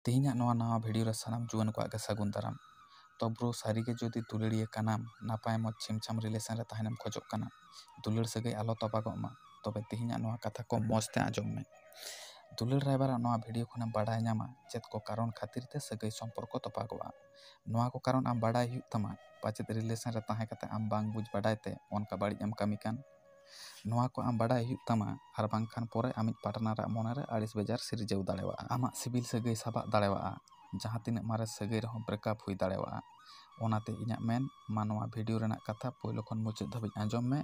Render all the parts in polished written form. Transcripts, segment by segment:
ᱛᱮᱦᱮᱧᱟᱜ ᱱᱟᱣᱟ ᱵᱷᱤᱰᱤᱭᱳ ᱨᱮ ᱥᱟᱱᱟᱢ ᱡᱩᱣᱟᱹᱱ ᱠᱚᱣᱟᱜ ᱜᱮ ᱥᱟᱹᱜᱩᱱ ᱫᱟᱨᱟᱢ। ᱛᱚ ᱵᱨᱚ ᱥᱟᱹᱨᱤᱜᱮ ᱡᱩᱫᱤ ᱫᱩᱞᱟᱹᱲᱤᱭᱟᱹ ᱠᱟᱱᱟᱢ, ᱱᱟᱯᱟᱭ ᱢᱚᱡᱽ ᱪᱷᱤᱢᱪᱷᱟᱢ ᱨᱤᱞᱮᱥᱚᱱ ᱨᱮ ᱛᱟᱦᱮᱱᱮᱢ ᱠᱷᱚᱡᱚᱜ ᱠᱟᱱᱟ, ᱫᱩᱞᱟᱹᱲ ᱥᱟᱹᱜᱟᱹᱭ ᱟᱞᱚ ᱛᱚᱯᱟᱜᱚᱜ ᱢᱟ, ᱛᱚᱵᱮ ᱛᱮᱦᱮᱧᱟᱜ ᱱᱚᱣᱟ ᱠᱟᱛᱷᱟ ᱠᱚ ᱢᱚᱡᱽ ᱛᱮ ᱟᱸᱡᱚᱢ ᱢᱮ। ᱫᱩᱞᱟᱹᱲ ᱨᱟᱭᱵᱟᱨᱟᱜ ᱱᱚᱣᱟ ᱵᱷᱤᱰᱤᱭᱳ ᱠᱷᱚᱱᱮᱢ ᱵᱟᱰᱟᱭ ᱧᱟᱢᱟ ᱪᱮᱫ ᱠᱚ ᱠᱟᱨᱚᱱ ᱠᱷᱟᱹᱛᱤᱨ ᱛᱮ ᱥᱟᱹᱜᱟᱹᱭ ᱥᱚᱢᱯᱚᱨᱠᱚ ᱛᱚᱯᱟᱜᱚᱜᱼᱟ। ᱱᱚᱣᱟ ᱠᱚ ᱠᱟᱨᱚᱱ ᱟᱢ ᱵᱟᱰᱟᱭ ᱦᱩᱭᱩᱜ ᱛᱟᱢᱟ, ᱯᱟᱪᱮᱫ ᱨᱤᱞᱮᱥᱚᱱ ᱨᱮ ᱛᱟᱦᱮᱸ ᱠᱟᱛᱮ ᱟᱢ ᱵᱟᱝ ᱵᱩᱡᱽ ᱵᱟᱰᱟᱭ ᱛᱮ ᱚᱱᱠᱟ ᱵᱟᱹᱲᱤᱡ ᱮᱢ ᱠᱟᱹᱢᱤ ᱠᱟᱱ। ᱱᱚᱣᱟ ᱠᱚ ᱟᱢ ᱵᱟᱰᱟᱭ ᱦᱩᱭᱩᱜ ᱛᱟᱢᱟ, ᱟᱨ ᱵᱟᱝᱠᱷᱟᱱ ᱯᱚᱨᱮ ᱟᱢᱤᱡ ᱯᱟᱨᱴᱱᱟᱨᱟᱜ ᱢᱚᱱᱮᱨᱮ ᱟᱹᱲᱤᱥ ᱵᱮᱡᱟᱨ ᱥᱤᱨᱡᱟᱹᱣ ᱫᱟᱲᱮᱭᱟᱜᱼᱟ। ᱟᱢᱟᱜ ᱥᱤᱵᱤᱞ ᱥᱟᱹᱜᱟᱹᱭ ᱥᱟᱵᱟᱜ ᱫᱟᱲᱮᱭᱟᱜᱼᱟ, ᱡᱟᱦᱟᱸ ᱛᱤᱱᱟᱹᱜ ᱢᱟᱨᱮ ᱥᱟᱹᱜᱟᱹᱭ ᱨᱮᱦᱚᱸ ᱵᱨᱮᱠᱟᱯ ᱦᱩᱭ ᱫᱟᱲᱮᱭᱟᱜᱼᱟ। ᱚᱱᱟᱛᱮ ᱤᱧᱟᱹᱜ ᱢᱮᱱ ᱢᱟ ᱱᱚᱣᱟ ᱵᱷᱤᱰᱤᱭᱳ ᱨᱮᱱᱟᱜ ᱠᱟᱛᱷᱟ ᱯᱳᱭᱞᱳ ᱠᱷᱚᱱ ᱢᱩᱪᱟᱹᱫ ᱫᱷᱟᱹᱵᱤᱡ ᱟᱸᱡᱚᱢ ᱢᱮ।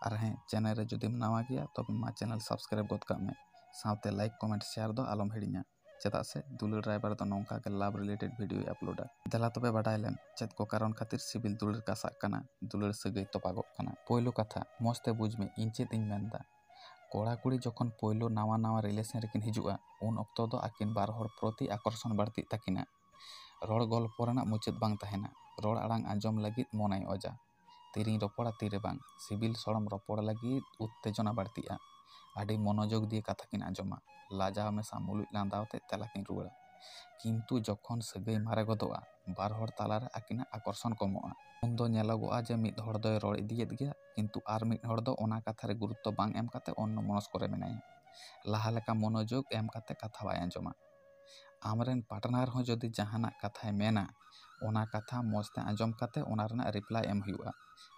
ᱟᱨ ᱦᱮᱸ, ᱪᱮᱱᱮᱞ ᱨᱮ ᱡᱩᱫᱤᱢ ᱱᱟᱣᱟ ᱜᱮᱭᱟ ᱛᱚᱵᱮ ᱢᱟ ᱪᱮᱱᱮᱞ ᱥᱟᱵᱥᱠᱨᱟᱭᱤᱵ ᱜᱚᱫ ᱠᱟᱜ ᱢᱮ, ᱥᱟᱶᱛᱮ ᱞᱟᱭᱤᱠ ᱠᱚᱢᱮᱱᱴ ᱥᱮᱭᱟᱨ ᱫᱚ ᱟᱞᱚᱢ ᱦᱤᱲᱤᱧᱟ। ᱪᱮᱫᱟᱜ ᱥᱮ ᱫᱩᱞᱟᱹᱲ ᱨᱟᱭᱵᱟᱨ ᱫᱚ ᱱᱚᱝᱠᱟ ᱜᱮ ᱞᱟᱵᱷ ᱨᱤᱞᱮᱴᱮᱰ ᱵᱷᱤᱰᱤᱭᱳᱭ ᱟᱯᱞᱳᱰᱟ। ᱫᱮᱞᱟ ᱛᱚᱵᱮ ᱵᱟᱰᱟᱭ ᱞᱮᱢ ᱪᱮᱫ ᱠᱚ ᱠᱟᱨᱚᱱ ᱠᱷᱟᱹᱛᱤᱨ ᱥᱤᱵᱤᱞ ᱫᱩᱞᱟᱹᱲ ᱠᱟᱥᱟᱜ ᱠᱟᱱᱟ, ᱫᱩᱞᱟᱹᱲ ᱥᱟᱹᱜᱟᱹᱭ ᱛᱚᱯᱟᱜᱚᱜ ᱠᱟᱱᱟ। ᱯᱳᱭᱞᱳ ᱠᱟᱛᱷᱟ, ᱢᱚᱡᱽ ᱛᱮ ᱵᱩᱡᱽ ᱢᱮ ᱤᱧ ᱪᱮᱫ ᱤᱧ ᱢᱮᱱᱫᱟ। ᱠᱚᱲᱟ ᱠᱩᱲᱤ ᱡᱚᱠᱷᱚᱱ ᱯᱳᱭᱞᱳ ᱱᱟᱣᱟ ᱨᱤᱞᱮᱥᱚᱱ ᱨᱮᱠᱤᱱ ᱦᱤᱡᱩᱜᱼᱟ, ᱩᱱ ᱚᱠᱛᱚ ᱫᱚ ᱟᱹᱠᱤᱱ ᱵᱟᱨ ᱦᱚᱲ ᱯᱨᱚᱛᱤ ᱟᱠᱚᱨᱥᱚᱱ ᱵᱟᱹᱲᱛᱤᱜ ᱛᱟᱹᱠᱤᱱᱟ। ᱨᱚᱲ ᱜᱚᱞᱯᱚ ᱨᱮᱱᱟᱜ ᱢᱩᱪᱟᱹᱫ ᱵᱟᱝ ᱛᱟᱦᱮᱱᱟ। ᱨᱚᱲ ᱟᱲᱟᱝ ᱟᱸᱡᱚᱢ ᱞᱟᱹᱜᱤᱫ ᱢᱚᱱᱮᱭ ᱚᱡᱟ। ᱛᱤᱨᱤᱧ ᱨᱚᱯᱚᱲᱟ ᱛᱤᱨᱮ ᱵᱟᱝ, ᱥᱤᱵᱤᱞ ᱥᱚᱲᱚᱢ ᱨᱚᱯᱚᱲ ᱞᱟᱹᱜᱤᱫ ᱩᱛᱛᱮᱡᱚᱱᱟ ᱵᱟᱹᱲᱛᱤᱜᱼᱟ। ᱟᱹᱰᱤ ᱢᱚᱱᱳᱡᱳᱜᱽ ᱫᱤᱭᱮ ᱠᱟᱛᱷᱟ ᱠᱤᱱ ᱟᱸᱡᱚᱢᱟ, ᱞᱟᱡᱟᱣ ᱢᱮᱥᱟ ᱢᱩᱞᱩᱡ ᱞᱟᱸᱫᱟ ᱟᱛᱮ ᱛᱮᱞᱟ ᱠᱤᱱ ᱨᱩᱣᱟᱹᱲᱟ। ᱠᱤᱱᱛᱩ ᱡᱚᱠᱷᱚᱱ ᱥᱟᱹᱜᱟᱹᱭ ᱢᱟᱨᱮ ᱜᱚᱫᱚᱜᱼᱟ, ᱵᱟᱨ ᱦᱚᱲ ᱛᱟᱞᱟᱨᱮ ᱟᱹᱠᱤᱱᱟᱜ ᱟᱠᱚᱨᱥᱚᱱ ᱠᱚᱢᱚᱜᱼᱟ। ᱩᱱᱫᱚ ᱧᱮᱞᱚᱜᱚᱜᱼᱟ ᱡᱮ ᱢᱤᱫ ᱦᱚᱲ ᱫᱚᱭ ᱨᱚᱲ ᱤᱫᱤᱭᱮᱫ ᱜᱮᱭᱟ, ᱠᱤᱱᱛᱩ ᱟᱨ ᱢᱤᱫ ᱦᱚᱲ ᱫᱚ ᱚᱱᱟ ᱠᱟᱛᱷᱟ ᱨᱮ ᱜᱩᱨᱩᱛᱛᱚ ᱵᱟᱝ ᱮᱢ ᱠᱟᱛᱮ ᱚᱱᱱᱚ ᱢᱚᱱᱚᱥᱠᱚ ᱨᱮ ᱢᱮᱱᱟᱭᱟ। ᱞᱟᱦᱟ ᱞᱮᱠᱟ ᱢᱚᱱᱳᱡᱳᱜᱽ ᱮᱢ ᱠᱟᱛᱮ ᱠᱟᱛᱷᱟ ᱵᱟᱭ ᱟᱸᱡᱚᱢᱟ। ᱟᱢᱨᱮᱱ ᱯᱟর্টনার ᱦᱚᱸ ᱡᱩᱫᱤ ᱡᱟᱦᱟᱱᱟᱜ ᱠᱟᱛᱷᱟᱭ ᱢᱮᱱᱟ, ᱚᱱᱟ ᱠᱟᱛᱷᱟ ᱢᱚᱡᱽ ᱛᱮ ᱟᱸᱡᱚᱢ ᱠᱟᱛᱮ ᱚᱱᱟ ᱨᱮᱱᱟᱜ ᱨᱤᱯᱞᱟᱭ ᱮᱢ ᱦᱩᱭᱩᱜᱼᱟ।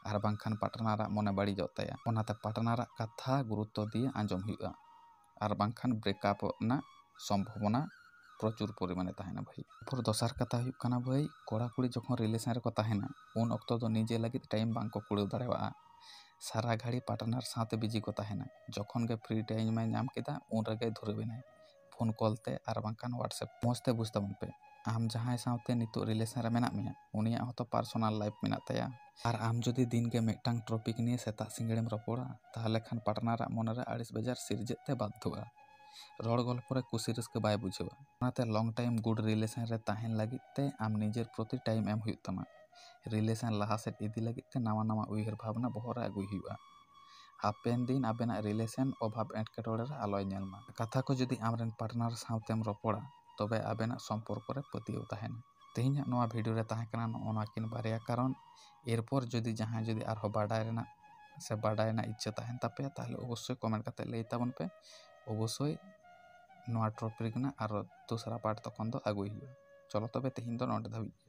ᱟᱨ ᱵᱟᱝᱠᱷᱟᱱ ᱯᱟর্টনাᱨᱟᱜ ᱢᱚᱱᱮ ᱵᱟᱹᱲᱤᱡᱚᱜ ᱛᱟᱭᱟ। ᱚᱱᱟᱛᱮ ᱯᱟর্টনাᱨᱟᱜ ᱠᱟᱛᱷᱟ ᱜᱩᱨᱩᱛᱛᱚ ᱫᱤᱭᱮ ᱟᱸᱡᱚᱢ ᱦᱩᱭᱩᱜᱼᱟ। ᱟᱨ ᱵᱟᱝᱠᱷᱟᱱ ᱵᱨᱮᱠᱟᱯᱚᱜ ᱨᱮᱱᱟᱜ ᱥᱚᱢᱵᱷᱚᱵᱚᱱᱟ ᱯᱨᱚᱪᱩᱨ ᱯᱚরিমাণে ᱛᱟᱦᱮᱱᱟ ᱵᱷᱟᱹᱭ। এরপর দশার কথা ᱦᱩᱭᱩᱜ ᱠᱟᱱᱟ ᱵᱷᱟᱹᱭ, ᱠᱚᱲᱟ ᱠᱩᱲᱤ ᱡᱚᱠᱷᱚᱱ রিলেশন ᱨᱮᱠᱚ ᱛᱟᱦᱮᱱᱟ, ᱩᱱ ᱚᱠᱛᱚ ᱫᱚ ᱱᱤᱡᱮ ᱞᱟᱹᱜᱤᱫ ᱴᱟᱭᱤᱢ ᱵᱟᱝᱠᱚ ᱠᱩᱲᱟᱹᱣ ᱫᱟᱲᱮᱭᱟᱜᱼᱟ। ᱥᱟᱨᱟ ᱜᱷᱟᱹᱲᱤ ᱯᱟর্টনার ᱥᱟᱶᱛᱮ ᱵᱤᱡᱤ ᱠᱚ ᱛᱟᱦᱮᱱᱟ। ᱡᱚᱠᱷᱚᱱ ᱜᱮ ᱯᱷᱨᱤ ᱴᱟᱭᱤᱢ ᱮ ᱧᱟᱢ ᱠᱮᱫᱟ, ᱩᱱ ᱨᱮᱜᱮ ᱫᱷᱩᱨᱟᱹᱣ ᱮᱱᱟᱭ ᱯᱷᱳᱱ ᱠᱚᱞ ᱛᱮ ᱟᱨ ᱵᱟᱝᱠᱷᱟᱱ ᱦᱳᱣᱟᱴᱥᱮᱯ। ᱢᱚᱡᱽ ᱛᱮ ᱵᱩᱡᱽ ᱛᱟᱵᱚᱱ ᱯᱮ, ᱟᱢ ᱡᱟᱦᱟᱸᱭ ᱥᱟᱶᱛᱮ ᱱᱤᱛᱚᱜ রিলেশন ᱨᱮ ᱢᱮᱱᱟᱜ ᱢᱮᱭᱟ, ᱩᱱᱤᱭᱟᱜ ᱦᱚᱸᱛᱚ ᱯᱟᱨᱥᱳনাল ᱞᱟইᱯᱷ ᱢᱮᱱᱟᱜ ᱛᱟᱭᱟ। ᱟᱨ ᱟᱢ ᱡᱩᱫᱤ ᱫᱤᱱᱜᱮ ᱢᱤᱫᱴᱟᱝ ᱴᱚᱯᱤᱠ ᱱᱤᱭᱮ ᱥᱮᱛᱟᱜ ᱥᱤᱸᱜᱟᱹᱲᱮᱢ ᱨᱚᱯᱚᱲᱟ, ᱛᱟᱦᱚᱞᱮ ᱠᱷᱟᱱ ᱯᱟর্টনাᱨᱟᱜ ᱢᱚᱱᱮᱨᱮ ᱟᱹᱲᱤᱥ ᱵᱮᱡᱟᱨ ᱥᱤᱨᱡᱟᱹᱜ ᱛᱮ ᱵᱟᱫᱽᱫᱷᱚᱜᱼᱟ। ᱨᱚᱲ ᱜᱚᱞᱯᱚ ᱨᱮ ᱠᱩᱥᱤ ᱨᱟᱹᱥᱠᱟᱹ ᱵᱟᱭ ᱵᱩᱡᱷᱟᱹᱣᱟ। ᱚᱱᱟᱛᱮ ᱞᱚᱝ ᱴᱟᱭᱤᱢ ᱜᱩᱰ রিলেশন ᱨᱮ ᱛᱟᱦᱮᱱ ᱞᱟᱹᱜᱤᱫ ᱛᱮ ᱟᱢ ᱱᱤᱡᱮᱨ ᱯᱨᱚᱛᱤ ᱴᱟᱭᱤᱢ ᱮᱢ ᱦᱩᱭᱩᱜ ᱛᱟᱢᱟ। রিলেশন ᱞᱟᱦᱟ ᱥᱮᱫ ᱤᱫᱤ ᱞᱟᱹᱜᱤᱫ ᱛᱮ ᱱᱟᱣᱟ ᱩᱭᱦᱟᱹᱨ ᱵᱷᱟᱵᱽᱱᱟ ᱵᱚᱦᱚᱜ ᱨᱮ ᱟᱹᱜᱩᱭ ᱦᱩᱭᱩᱜᱼᱟ। ᱦᱟᱯᱮᱱ ᱫᱤᱱ ᱟᱵᱮᱱᱟᱜ রিলেশন ᱚᱵᱷᱟᱵ ᱮᱴᱠᱮᱴᱚᱬᱮ ᱨᱮ ᱟᱞᱚᱭ ᱧᱮᱞ ᱢᱟ। ᱠᱟᱛᱷᱟ ᱠᱚ ᱡᱩᱫᱤ ᱟᱢᱨᱮᱱ ᱯᱟর্টনার ᱥᱟᱶᱛᱮᱢ ᱨᱚᱯᱚᱲᱟ, ᱛᱚᱵᱮ ᱟᱵᱮᱱᱟᱜ ᱥᱚᱢᱯᱚᱨᱠᱚ ᱨᱮ ᱯᱟᱹᱛᱭᱟᱹᱣ ᱛᱟᱦᱮᱱᱟ। ᱛᱮᱦᱮᱧᱟᱜ ᱱᱚᱣᱟ ᱵᱷᱤᱰᱤᱭᱳ ᱨᱮ ᱛᱟᱦᱮᱸ ᱠᱟᱱᱟ ᱱᱚᱜᱼᱚ ᱱᱚᱣᱟ ᱠᱤᱱ ᱵᱟᱨᱭᱟ ᱠᱟᱨᱚᱱ। এরপর যদি ᱡᱟᱦᱟᱸᱭ ᱡᱩᱫᱤ ᱟᱨᱦᱚᱸ ᱵᱟᱰᱟᱭ ᱨᱮᱱᱟᱜ ᱥᱮ ᱵᱟᱰᱟᱭ ᱨᱮᱱᱟᱜ ᱤᱪᱪᱷᱟᱹ ᱛᱟᱦᱮᱱ ᱛᱟᱯᱮᱭᱟ, ᱛᱟᱦᱚᱞᱮ ᱚᱵᱚᱥᱥᱳᱭ ᱠᱚᱢᱮন্ট ᱠᱟᱛᱮ ᱞᱟᱹᱭ ᱛᱟᱵᱚᱱ ᱯᱮ। অবশ্যই ᱱᱚᱣᱟ টপিক ᱨᱮᱱᱟᱜ আরো দোসরা পার্ট তখন ᱫᱚ ᱟᱹᱜᱩᱭ ᱦᱩᱭᱩᱜᱼᱟ। চলো তবে তেহেᱧ ᱫᱚ ᱱᱚᱰᱮ ᱫᱷᱟᱹᱵᱤᱡ ᱜᱮ।